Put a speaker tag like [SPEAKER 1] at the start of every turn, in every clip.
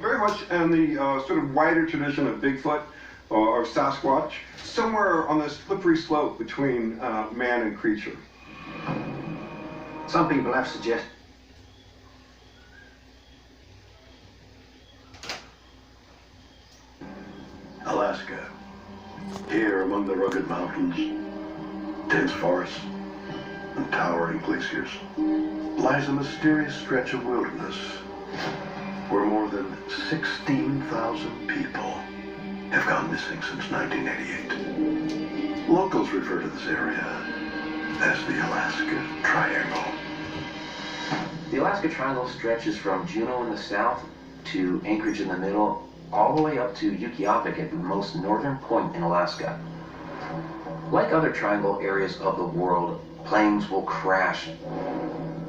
[SPEAKER 1] very much in the sort of wider tradition of Bigfoot or Sasquatch, somewhere on this slippery slope between man and creature.
[SPEAKER 2] Some people have suggested.
[SPEAKER 3] Alaska. Here among the rugged mountains, dense forests, and towering glaciers, lies a mysterious stretch of wilderness where more than 16,000 people have gone missing since 1988. Locals refer to this area as the Alaska Triangle.
[SPEAKER 4] The Alaska Triangle stretches from Juneau in the south to Anchorage in the middle, all the way up to Utqiagvik at the most northern point in Alaska. Like other triangle areas of the world, planes will crash,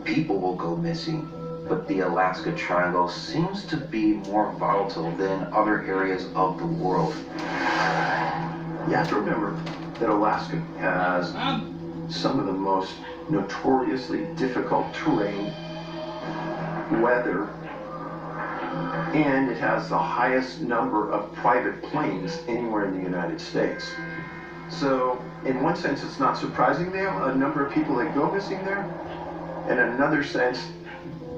[SPEAKER 4] people will go missing, but the Alaska Triangle seems to be more volatile than other areas of the world.
[SPEAKER 2] You have to remember that Alaska has some of the most notoriously difficult terrain, weather, and it has the highest number of private planes anywhere in the United States. So, in one sense, it's not surprising they have a number of people that go missing there. In another sense,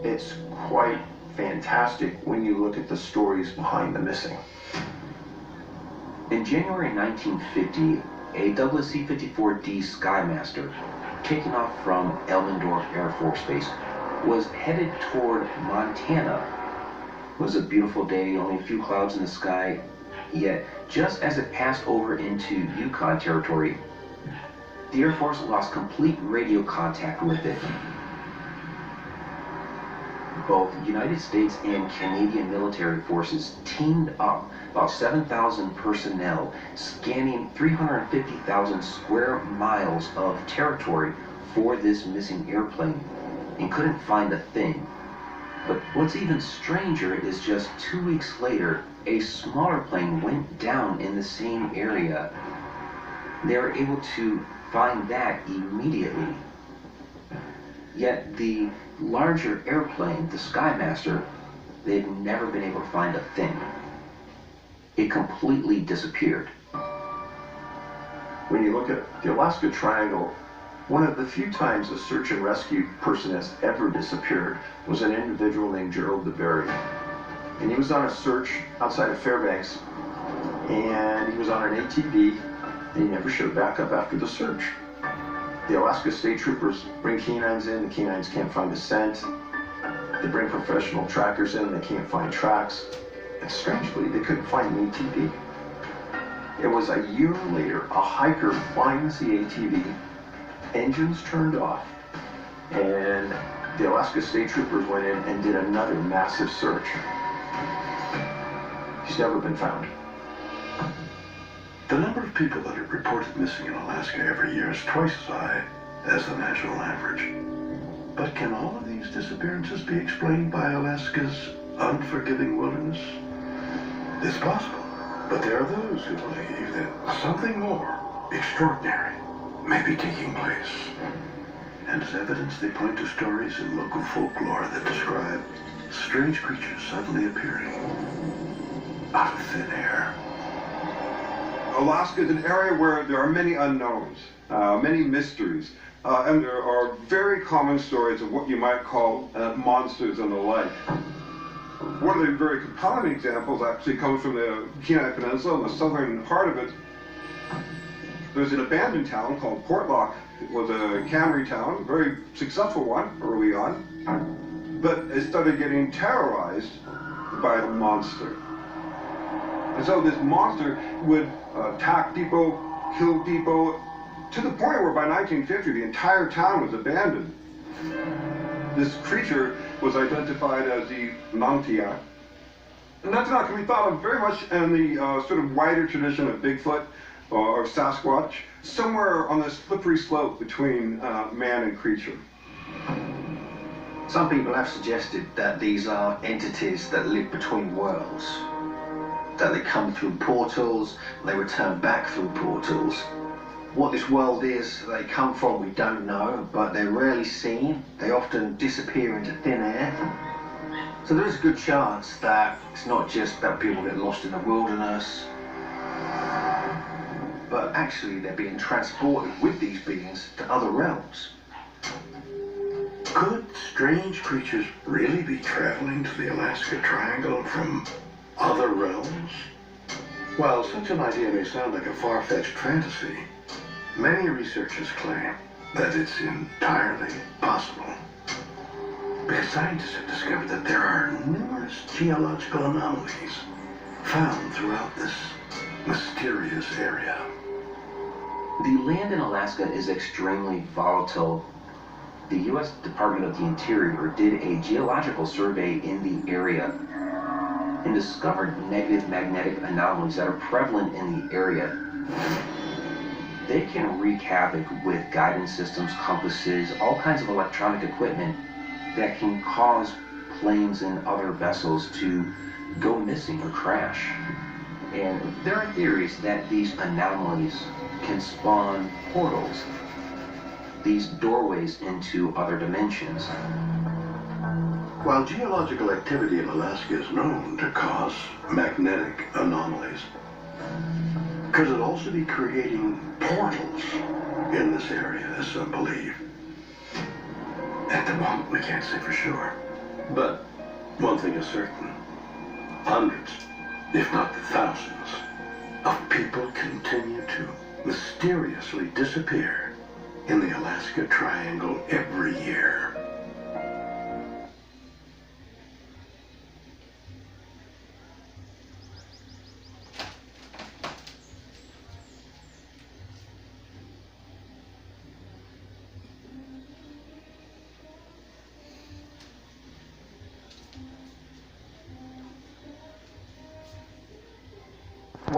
[SPEAKER 2] it's quite fantastic when you look at the stories behind the missing.
[SPEAKER 4] In January 1950, a Douglas C-54D Skymaster, taking off from Elmendorf Air Force Base, was headed toward Montana. It was a beautiful day, only a few clouds in the sky, yet just as it passed over into Yukon territory, the Air Force lost complete radio contact with it. Both United States and Canadian military forces teamed up, about 7,000 personnel, scanning 350,000 square miles of territory for this missing airplane, and couldn't find a thing. But what's even stranger is just 2 weeks later, a smaller plane went down in the same area. They were able to find that immediately. Yet the larger airplane, the Skymaster, they've never been able to find a thing. It completely disappeared.
[SPEAKER 2] When you look at the Alaska Triangle, one of the few times a search and rescue person has ever disappeared was an individual named Gerald DeBerry. And he was on a search outside of Fairbanks, and he was on an ATV, and he never showed back up after the search. The Alaska State Troopers bring canines in, the canines can't find a scent. They bring professional trackers in, they can't find tracks. And strangely, they couldn't find an ATV. It was a year later, a hiker finds the ATV, engines turned off, and the Alaska State Troopers went in and did another massive search. He's never been found.
[SPEAKER 3] The number of people that are reported missing in Alaska every year is twice as high as the national average. But can all of these disappearances be explained by Alaska's unforgiving wilderness? It's possible, but there are those who believe that something more extraordinary may be taking place. And as evidence, they point to stories in local folklore that describe strange creatures suddenly appearing out of thin air.
[SPEAKER 1] Alaska is an area where there are many unknowns, many mysteries, and there are very common stories of what you might call monsters and the like. One of the very compelling examples actually comes from the Kenai Peninsula, in the southern part of it. There's an abandoned town called Portlock. It was a cannery town, very successful one early on, but it started getting terrorized by the monster. And so this monster would attack people, kill people, to the point where by 1950 the entire town was abandoned. This creature was identified as the Nantia. And that's not to be thought of very much in the sort of wider tradition of Bigfoot or Sasquatch, somewhere on this slippery slope between man and creature.
[SPEAKER 2] Some people have suggested that these are entities that live between worlds, that they come through portals, they return back through portals. What this world is they come from, we don't know, but they're rarely seen. They often disappear into thin air.
[SPEAKER 5] So there is a good chance that it's not just that people get lost in the wilderness, but actually they're being transported with these beings to other realms.
[SPEAKER 3] Could strange creatures really be traveling to the Alaska Triangle from other realms? While such an idea may sound like a far-fetched fantasy, many researchers claim that it's entirely possible. Because scientists have discovered that there are numerous geological anomalies found throughout this mysterious area.
[SPEAKER 4] The land in Alaska is extremely volatile. The U.S. Department of the Interior did a geological survey in the area and discovered negative magnetic anomalies that are prevalent in the area. They can wreak havoc with guidance systems, compasses, all kinds of electronic equipment that can cause planes and other vessels to go missing or crash. And there are theories that these anomalies can spawn portals, these doorways into other dimensions.
[SPEAKER 3] While geological activity in Alaska is known to cause magnetic anomalies, could it also be creating portals in this area, as some believe? At the moment, we can't say for sure. But one thing is certain. Hundreds, if not thousands, of people continue to mysteriously disappear in the Alaska Triangle every year.